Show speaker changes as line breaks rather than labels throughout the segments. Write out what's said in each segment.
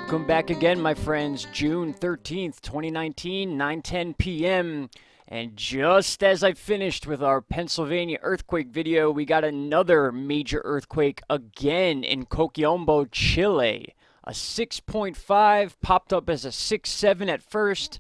Welcome back again, my friends. June 13th, 2019, 9:10 p.m. And just as I finished with our Pennsylvania earthquake video, we got another major earthquake again in Coquimbo, Chile. A 6.5 popped up as a 6.7 at first.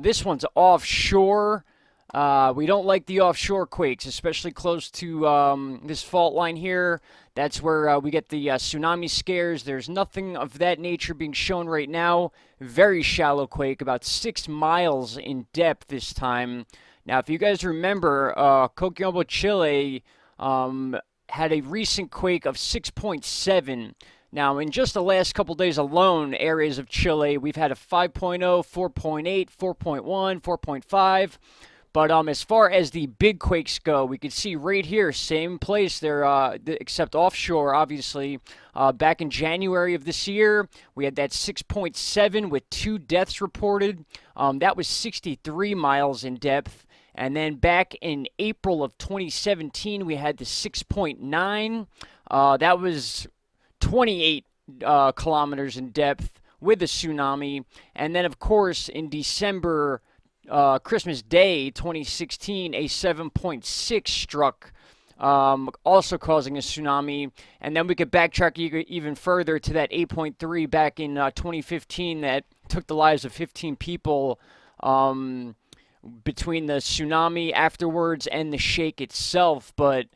This one's offshore. We don't like the offshore quakes, especially close to this fault line here. That's where we get the tsunami scares. There's nothing of that nature being shown right now. Very shallow quake, about 6 miles in depth this time. Now, if you guys remember, Coquimbo Chile had a recent quake of 6.7. Now, in just the last couple days alone, areas of Chile, we've had a 5.0, 4.8, 4.1, 4.5. But as far as the big quakes go, we can see right here, same place there, except offshore, obviously. Back in January of this year, we had that 6.7 with 2 deaths reported. That was 63 miles in depth. And then back in April of 2017, we had the 6.9. That was 28 kilometers in depth with a tsunami. And then, of course, in December, Christmas Day 2016, a 7.6 struck, also causing a tsunami. And then we could backtrack even further to that 8.3 back in 2015 that took the lives of 15 people between the tsunami afterwards and the shake itself. But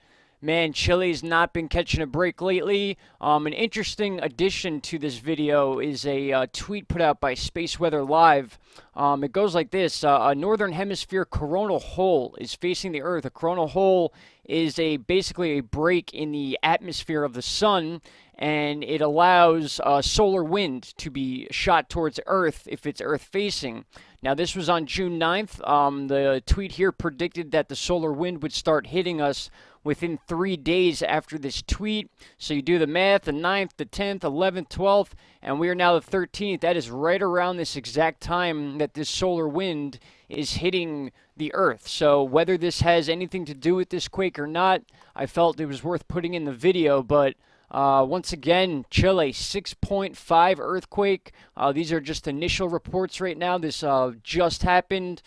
man, Chile's not been catching a break lately. An interesting addition to this video is a tweet put out by Space Weather Live. It goes like this. A northern hemisphere coronal hole is facing the Earth. A coronal hole is basically a break in the atmosphere of the sun, and it allows solar wind to be shot towards Earth if it's Earth facing. Now, this was on June 9th. The tweet here predicted that the solar wind would start hitting us within 3 days after this tweet. So you do the math, the 9th, the 10th, 11th, 12th, and we are now the 13th. That is right around this exact time that this solar wind is hitting the Earth. So whether this has anything to do with this quake or not, I felt it was worth putting in the video. But once again, Chile, 6.5 earthquake. These are just initial reports right now. This just happened.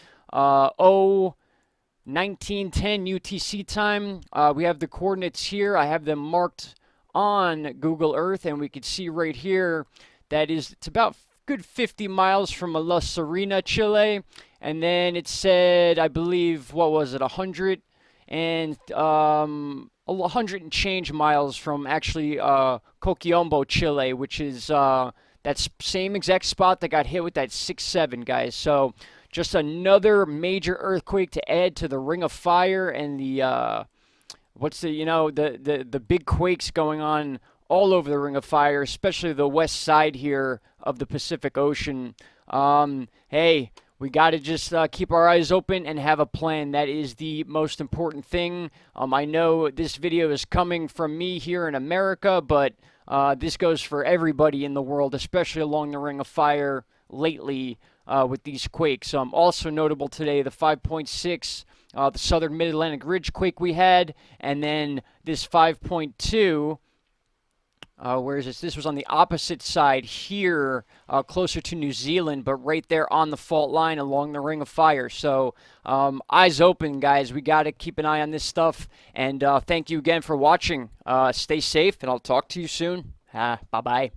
1910 UTC time. We have the coordinates here. I have them marked on Google Earth, and we can see right here that it's about good 50 miles from La Serena, Chile. And then it said, I believe, what was it, 100 and 100 and change miles from actually Coquimbo, Chile, which is that same exact spot that got hit with that 6.7, guys. So just another major earthquake to add to the Ring of Fire and the the big quakes going on all over the Ring of Fire, especially the west side here of the Pacific Ocean. Hey, we got to just keep our eyes open and have a plan. That is the most important thing. I know this video is coming from me here in America, but this goes for everybody in the world, especially along the Ring of Fire lately. With these quakes. Also notable today, the 5.6, the Southern Mid-Atlantic Ridge quake we had, and then this 5.2, where is this? This was on the opposite side here, closer to New Zealand, but right there on the fault line along the Ring of Fire. So eyes open, guys. We got to keep an eye on this stuff, and thank you again for watching. Stay safe, and I'll talk to you soon. Bye-bye.